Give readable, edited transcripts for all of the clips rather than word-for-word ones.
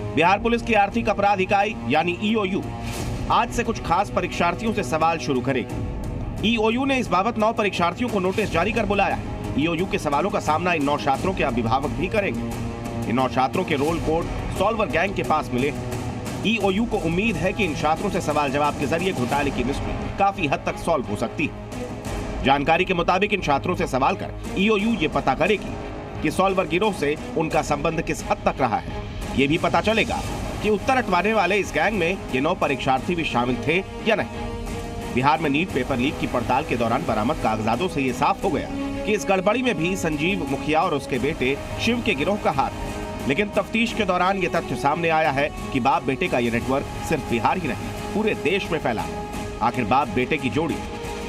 Bihar police की आर्थिक अपराध इकाई यानी ईओयू आज से कुछ खास परीक्षार्थियों से सवाल शुरू करेगी। ईओयू ने इस बाबत 9 परीक्षार्थियों को नोटिस जारी कर बुलाया है। ईओयू के सवालों का सामना इन 9 छात्रों के अभिभावक भी करेंगे। इन 9 छात्रों के रोल कोड सॉल्वर गैंग के पास मिले। ईओयू को उम्मीद है कि इन छात्रों से सवाल जवाब के जरिए घोटाले की मिस्ट्री काफी हद तक सॉल्व हो सकती है। जानकारी के मुताबिक इन छात्रों से सवाल कर ईओयू ये पता करेगी कि सॉल्वर गिरोह से उनका संबंध किस हद तक रहा है। ये भी पता चलेगा कि उत्तर अटवाने वाले इस गैंग में ये 9 परीक्षार्थी भी शामिल थे या नहीं। बिहार में नीट पेपर लीक की पड़ताल के दौरान बरामद कागजातों से ये साफ हो गया कि इस गड़बड़ी में भी संजीव मुखिया और उसके बेटे शिव के गिरोह का हाथ है। लेकिन तफ्तीश के दौरान ये तथ्य सामने आया है कि बाप बेटे का ये नेटवर्क सिर्फ बिहार ही नहीं, पूरे देश में फैला है। आखिर बाप बेटे की जोड़ी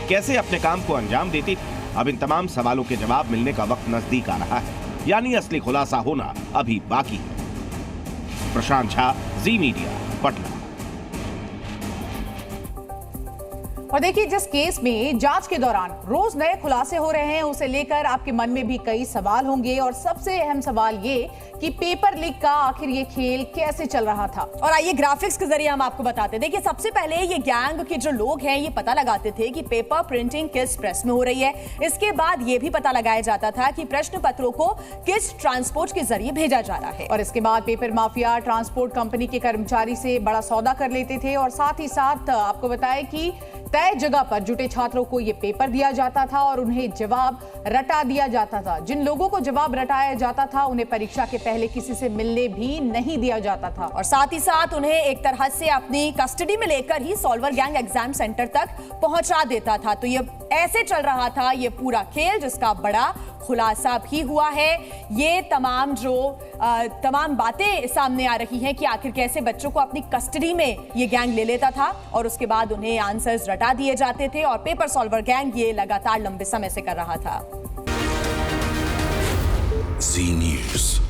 कैसे अपने काम को अंजाम देती थी? अब इन तमाम सवालों के जवाब मिलने का वक्त नजदीक आ रहा है, यानी असली खुलासा होना अभी बाकी है। प्रशांत झा, जी मीडिया, पटना। और देखिए, जिस केस में जांच के दौरान रोज नए खुलासे हो रहे हैं, उसे लेकर आपके मन में भी कई सवाल होंगे। और सबसे अहम सवाल ये कि पेपर लीक का आखिर ये खेल कैसे चल रहा था। और आइए ग्राफिक्स के जरिए हम आपको बताते हैं। देखिए, सबसे पहले ये गैंग के जो लोग हैं ये पता लगाते थे कि पेपर प्रिंटिंग किस प्रेस में हो रही है। इसके बाद ये भी पता लगाया जाता था कि प्रश्न पत्रों को किस ट्रांसपोर्ट के जरिए भेजा जा रहा है। और इसके बाद पेपर माफिया ट्रांसपोर्ट कंपनी के कर्मचारी से बड़ा सौदा कर लेते थे। और साथ ही साथ आपको बताएं कि तय जगह पर जुटे छात्रों को यह पेपर दिया जाता था और उन्हें जवाब रटा दिया जाता था। जिन लोगों को जवाब रटाया जाता था उन्हें परीक्षा के पहले किसी से मिलने भी नहीं दिया जाता था। और साथ ही साथ उन्हें एक तरह से अपनी कस्टडी में लेकर ही सॉल्वर गैंग एग्जाम सेंटर तक पहुंचा देता था। तो ये ऐसे चल रहा था ये पूरा खेल, जिसका बड़ा खुलासा भी हुआ है। ये तमाम बातें सामने आ रही हैं कि आखिर कैसे बच्चों को अपनी कस्टडी में ये गैंग ले लेता था और उसके बाद उन्हें आंसर्स रटा दिए जाते थे। और पेपर सॉल्वर गैंग ये लगातार लंबे समय से कर रहा था। जी न्यूज़।